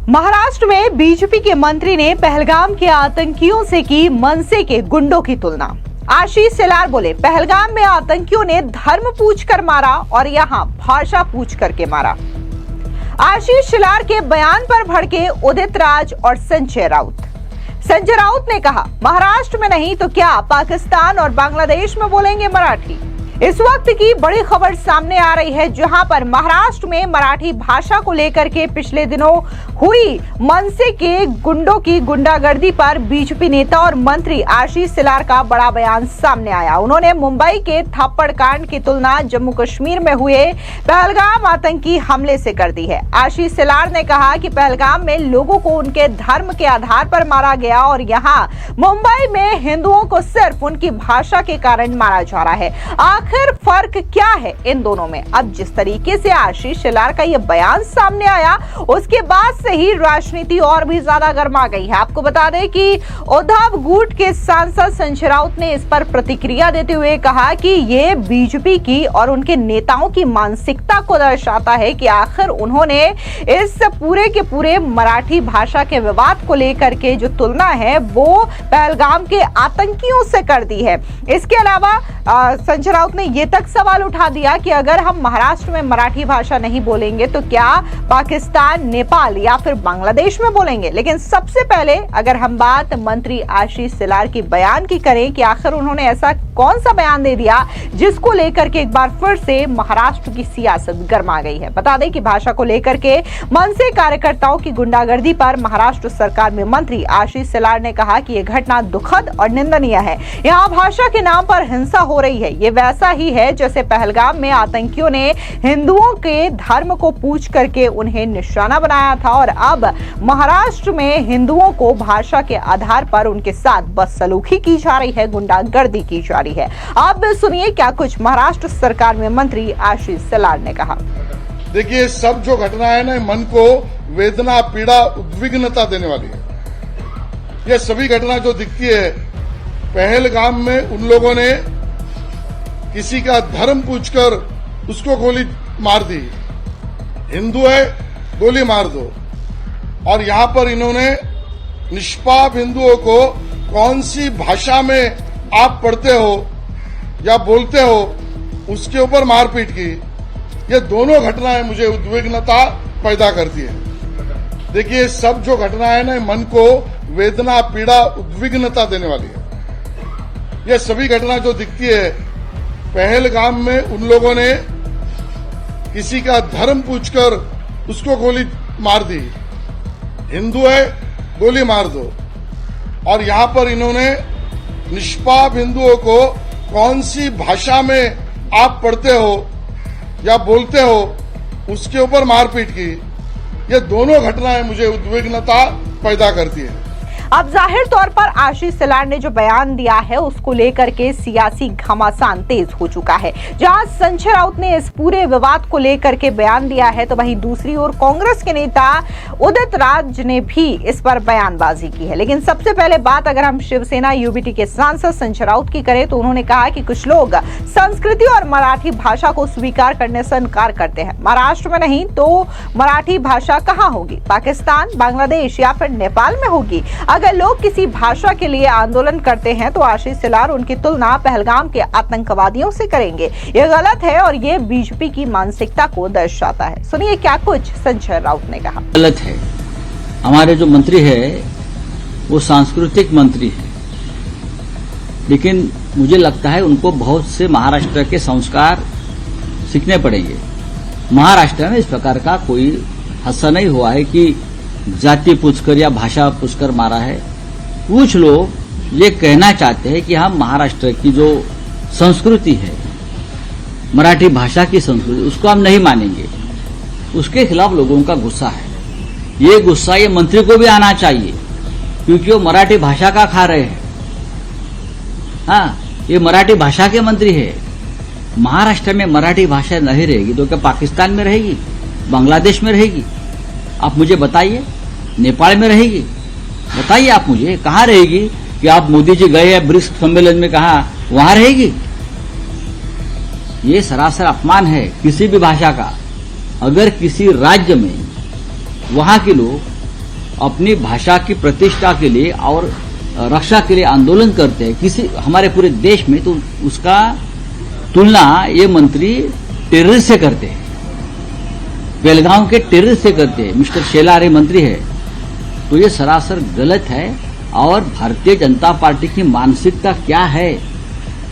महाराष्ट्र में बीजेपी के मंत्री ने पहलगाम के आतंकियों से की मनसे के गुंडों की तुलना। आशीष शेलार बोले, पहलगाम में आतंकियों ने धर्म पूछकर मारा और यहां भाषा पूछ करके मारा। आशीष शेलार के बयान पर भड़के उदित राज और संजय राउत। संजय राउत ने कहा, महाराष्ट्र में नहीं तो क्या पाकिस्तान और बांग्लादेश में बोलेंगे मराठी। इस वक्त की बड़ी खबर सामने आ रही है, जहां पर महाराष्ट्र में मराठी भाषा को लेकर के पिछले दिनों हुई मनसे के गुंडों की गुंडागर्दी पर बीजेपी नेता और मंत्री आशीष शेलार का बड़ा बयान सामने आया। उन्होंने मुंबई के थप्पड़ कांड की तुलना जम्मू कश्मीर में हुए पहलगाम आतंकी हमले से कर दी है। आशीष शेलार ने कहा कि पहलगाम में लोगों को उनके धर्म के आधार पर मारा गया और यहाँ मुंबई में हिंदुओं को सिर्फ उनकी भाषा के कारण मारा जा रहा है। आखिर फर्क क्या है इन दोनों में? अब जिस तरीके से आशीष शेलार का यह बयान सामने आया, उसके बाद से ही राजनीति और भी ज्यादा गर्मा गई है। आपको बता दें कि उद्धव गुट के सांसद संजय राउत ने इस पर प्रतिक्रिया देते हुए कहा कि ये बीजेपी की और उनके नेताओं की मानसिकता को दर्शाता है कि आखिर उन्होंने इस पूरे के पूरे मराठी भाषा के विवाद को लेकर के जो तुलना है वो पहलगाम के आतंकियों से कर दी है। इसके अलावा संजय राउत ने ये तक सवाल उठा दिया कि अगर हम महाराष्ट्र में मराठी भाषा नहीं बोलेंगे तो क्या पाकिस्तान, नेपाल या फिर बांग्लादेश में बोलेंगे। लेकिन सबसे पहले अगर हम बात मंत्री आशीष शेलार की बयान की करें कि आखिर उन्होंने ऐसा कौन सा बयान दे दिया जिसको लेकर के एक बार फिर से महाराष्ट्र की सियासत गर्मा गई है। बता दें कि भाषा को लेकर के मनसे कार्यकर्ताओं की गुंडागर्दी पर महाराष्ट्र सरकार में मंत्री आशीष शेलार ने कहा कि यह घटना दुखद और निंदनीय है। यहाँ भाषा के नाम पर हिंसा हो रही है। ये वैसा ही है जैसे पहलगाम में आतंकियों ने हिंदुओं के धर्म को पूछ करके उन्हें निशाना बनाया था और अब महाराष्ट्र में हिंदुओं को भाषा के आधार पर उनके साथ बदसलूकी की जा रही है, गुंडागर्दी की जा रही है। आप सुनिए क्या कुछ महाराष्ट्र सरकार में मंत्री आशीष शेलार ने कहा। देखिए, सब जो घटना है ना, मन को वेदना, पीड़ा, उद्विग्नता देने वाली है। ये सभी घटना जो दिखती है, पहलगाम में उन लोगों ने किसी का धर्म पूछकर उसको गोली मार दी। हिंदू है, गोली मार दो। और यहां पर इन्होंने निष्पाप हिंदुओं को कौन सी भाषा में आप पढ़ते हो या बोलते हो उसके ऊपर मारपीट की। ये दोनों घटनाएं मुझे उद्विग्नता पैदा करती है। देखिए, सब जो घटना है ना, मन को वेदना, पीड़ा, उद्विग्नता देने वाली है। ये सभी घटना जो दिखती है, पहलगाम में उन लोगों ने किसी का धर्म पूछकर उसको गोली मार दी। हिंदू है, गोली मार दो। और यहां पर इन्होंने निष्पाप हिंदुओं को कौन सी भाषा में आप पढ़ते हो या बोलते हो उसके ऊपर मारपीट की। ये दोनों घटनाएं मुझे उद्विग्नता पैदा करती है। अब जाहिर तौर पर आशीष शेलार ने जो बयान दिया है उसको लेकर के सियासी घमासान तेज हो चुका है। जहां संजय राउत ने इस पूरे विवाद को लेकर के बयान दिया है तो वहीं दूसरी ओर कांग्रेस के नेता उदित राज ने भी इस पर बयानबाजी की है। लेकिन सबसे पहले बात अगर हम शिवसेना यूबीटी के सांसद संजय राउत की करें तो उन्होंने कहा कि कुछ लोग संस्कृति और मराठी भाषा को स्वीकार करने से इनकार करते हैं। महाराष्ट्र में नहीं तो मराठी भाषा कहाँ होगी? पाकिस्तान, बांग्लादेश या फिर नेपाल में होगी। अगर लोग किसी भाषा के लिए आंदोलन करते हैं तो आशीष शेलार उनकी तुलना पहलगाम के आतंकवादियों से करेंगे। यह गलत है और ये बीजेपी की मानसिकता को दर्शाता है। सुनिए क्या कुछ संजय राउत ने कहा। गलत है। हमारे जो मंत्री है वो सांस्कृतिक मंत्री है, लेकिन मुझे लगता है उनको बहुत से महाराष्ट्र के संस्कार सीखने पड़ेंगे। महाराष्ट्र में इस प्रकार का कोई हादसा नहीं हुआ है कि जाति पूछकर या भाषा पूछकर मारा है। कुछ लोग ये कहना चाहते हैं कि हम महाराष्ट्र की जो संस्कृति है, मराठी भाषा की संस्कृति, उसको हम नहीं मानेंगे। उसके खिलाफ लोगों का गुस्सा है। ये गुस्सा ये मंत्री को भी आना चाहिए, क्योंकि वो मराठी भाषा का खा रहे हैं। हाँ, ये मराठी भाषा के मंत्री है। महाराष्ट्र में मराठी भाषा नहीं रहेगी तो क्या पाकिस्तान में रहेगी, बांग्लादेश में रहेगी? आप मुझे बताइए। नेपाल में रहेगी? बताइए आप मुझे, कहाँ रहेगी? कि आप मोदी जी गए हैं ब्रिक्स सम्मेलन में, कहा वहां रहेगी? ये सरासर अपमान है किसी भी भाषा का। अगर किसी राज्य में वहां के लोग अपनी भाषा की प्रतिष्ठा के लिए और रक्षा के लिए आंदोलन करते हैं किसी हमारे पूरे देश में, तो उसका तुलना ये मंत्री टेररिस्ट से करते हैं, बेलगांव के टेररिस्ट से करते हैं। मिस्टर शेलार ये मंत्री है, तो ये सरासर गलत है और भारतीय जनता पार्टी की मानसिकता क्या है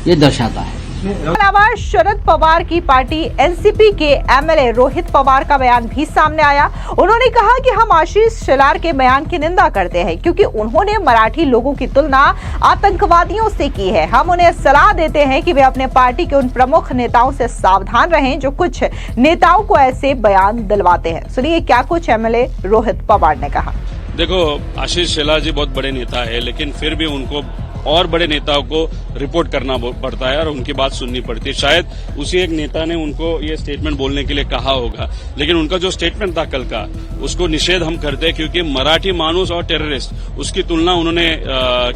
ये दर्शाता है। इसके अलावा शरद पवार की पार्टी एनसीपी के एमएलए रोहित पवार का बयान भी सामने आया। उन्होंने कहा कि हम आशीष शेलार के बयान की निंदा करते हैं क्योंकि उन्होंने मराठी लोगों की तुलना आतंकवादियों से की है। हम उन्हें सलाह देते हैं कि वे अपने पार्टी के उन प्रमुख नेताओं से सावधान रहें जो कुछ नेताओं को ऐसे बयान दिलवाते हैं। सुनिए क्या कुछ एमएलए रोहित पवार ने कहा। देखो, आशीष शेलार जी बहुत बड़े नेता है, लेकिन फिर भी उनको और बड़े नेताओं को रिपोर्ट करना पड़ता है और उनकी बात सुननी पड़ती है। शायद उसी एक नेता ने उनको ये स्टेटमेंट बोलने के लिए कहा होगा, लेकिन उनका जो स्टेटमेंट था कल का, उसको निषेध हम करते हैं क्योंकि मराठी मानुस और टेररिस्ट उसकी तुलना उन्होंने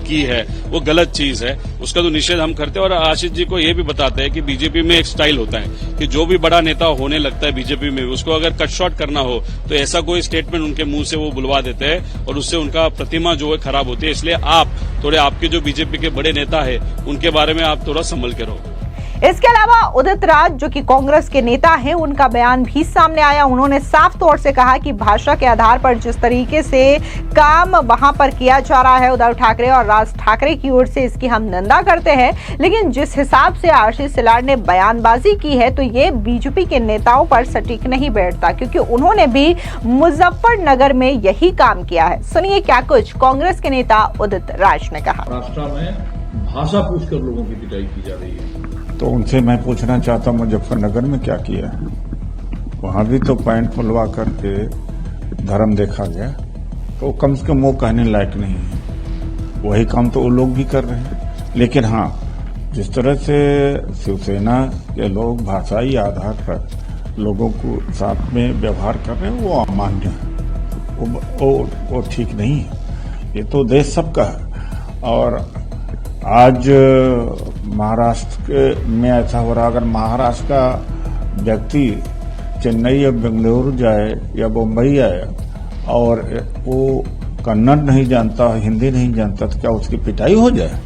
की है, वो गलत चीज है, उसका तो निषेध हम करते हैं। और आशीष जी को ये भी बताते हैं कि बीजेपी में एक स्टाइल होता है कि जो भी बड़ा नेता होने लगता है बीजेपी में, उसको अगर कट शॉर्ट करना हो तो ऐसा कोई स्टेटमेंट उनके मुंह से वो बुलवा देते हैं और उससे उनका प्रतिमा जो है खराब होती है। इसलिए आप थोड़े, आपके जो बीजेपी के बड़े नेता है उनके बारे में आप थोड़ा संभल के रहो। इसके अलावा उदित राज जो कि कांग्रेस के नेता हैं, उनका बयान भी सामने आया। उन्होंने साफ तौर से कहा कि भाषा के आधार पर जिस तरीके से काम वहां पर किया जा रहा है उद्धव ठाकरे और राज ठाकरे की ओर से, इसकी हम निंदा करते हैं, लेकिन जिस हिसाब से आशीष शेलार ने बयानबाजी की है तो ये बीजेपी के नेताओं पर सटीक नहीं बैठता क्योंकि उन्होंने भी मुजफ्फरनगर में यही काम किया है। सुनिए क्या कुछ कांग्रेस के नेता उदित राज ने कहा। महाराष्ट्र में भाषा पूछकर लोगों की पिटाई की जा रही है, तो उनसे मैं पूछना चाहता हूं मुजफ्फरनगर में क्या किया? वहां भी तो पैंट खुलवा करके धर्म देखा गया, तो कम से कम वो कहने लायक नहीं है। वही काम तो वो लोग भी कर रहे हैं। लेकिन हाँ, जिस तरह से शिवसेना के लोग भाषाई आधार पर लोगों को साथ में व्यवहार कर रहे हैं, वो अमान्य है, वो ठीक नहीं है। ये तो देश सबका है। और आज महाराष्ट्र में ऐसा हो रहा, अगर महाराष्ट्र का व्यक्ति चेन्नई या बेंगलुरु जाए या मुंबई आए और वो कन्नड़ नहीं जानता, हिंदी नहीं जानता, तो क्या उसकी पिटाई हो जाए?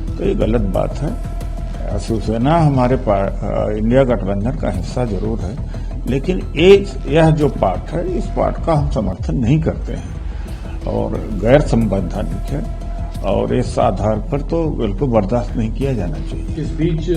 तो ये गलत बात है। शिवसेना हमारे इंडिया गठबंधन का हिस्सा जरूर है, लेकिन यह जो पार्ट है, इस पार्ट का हम समर्थन नहीं करते हैं और गैर संवैधानिक है और इस आधार पर तो बिल्कुल बर्दाश्त नहीं किया जाना चाहिए। इस बीच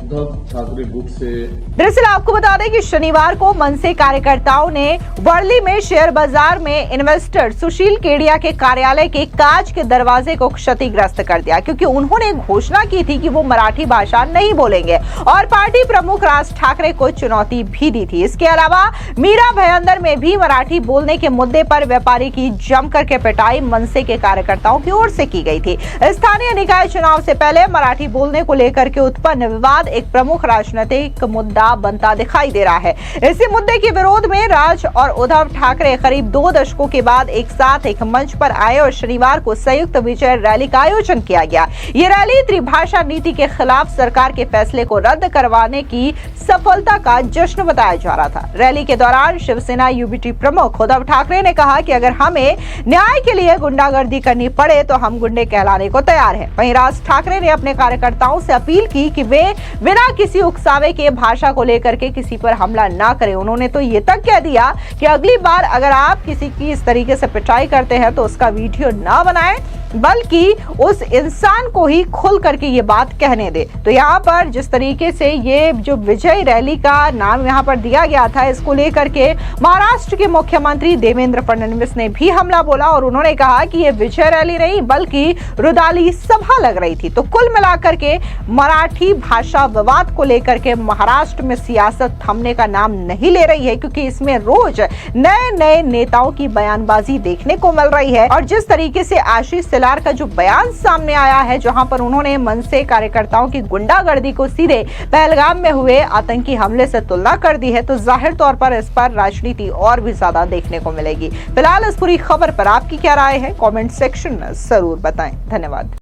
उद्धव ठाकरे गुट से दरअसल आपको बता दें कि शनिवार को मनसे कार्यकर्ताओं ने वर्ली में शेयर बाजार में इन्वेस्टर सुशील केडिया के कार्यालय के कांच के दरवाजे को क्षतिग्रस्त कर दिया क्योंकि उन्होंने घोषणा की थी कि वो मराठी भाषा नहीं बोलेंगे और पार्टी प्रमुख राज ठाकरे को चुनौती भी दी थी। इसके अलावा मीरा भयंदर में भी मराठी बोलने के मुद्दे पर व्यापारी की जमकर के पिटाई मनसे के कार्यकर्ताओं की ओर से की गई थी। स्थानीय निकाय चुनाव से पहले मराठी बोलने को लेकर के उत्पन्न विवाद एक प्रमुख राजनीतिक मुद्दा बनता दिखाई दे रहा है। इसी मुद्दे के विरोध में राज और उद्धव ठाकरे करीब 2 दशकों के बाद एक साथ एक मंच पर आए और शनिवार को संयुक्त विजय रैली का आयोजन किया गया। ये रैली त्रिभाषा नीति के खिलाफ सरकार के फैसले को रद्द करवाने की सफलता का जश्न बताया जा रहा था। रैली के दौरान शिवसेना यूबीटी प्रमुख उद्धव ठाकरे ने कहा कि अगर हमें न्याय के लिए गुंडागर्दी करनी पड़े तो हम गुंडे कहलाने को तैयार हैं। वहीं राज ठाकरे ने अपने कार्यकर्ताओं से अपील की कि वे बिना किसी उकसावे के भाषा को लेकर के किसी पर हमला ना करें। उन्होंने तो ये तक कह दिया कि अगली बार अगर आप किसी की इस तरीके से पिटाई करते हैं तो उसका वीडियो ना बनाएं, बल्कि उस इंसान को ही खुल करके ये बात कहने दे। तो यहाँ पर जिस तरीके से ये जो विजय रैली का नाम यहाँ पर दिया गया था, इसको लेकर के महाराष्ट्र के मुख्यमंत्री देवेंद्र फडणवीस ने भी हमला बोला और उन्होंने कहा कि ये विजय रैली नहीं बल्कि रुदाली सभा लग रही थी। तो कुल मिलाकर के मराठी भाषा विवाद को लेकर के महाराष्ट्र में सियासत थमने का नाम नहीं ले रही है क्योंकि इसमें रोज नए नए नेताओं की बयानबाजी देखने को मिल रही है। और जिस तरीके से आशीष शेलार का जो बयान सामने आया है, जहां पर उन्होंने मनसे कार्यकर्ताओं की गुंडागर्दी को सीधे पहलगाम में हुए आतंकी हमले से तुलना कर दी है, तो जाहिर तौर पर इस पर राजनीति और भी ज्यादा देखने को मिलेगी। फिलहाल इस पूरी खबर पर आपकी क्या राय है, कमेंट सेक्शन में जरूर बताएं। धन्यवाद।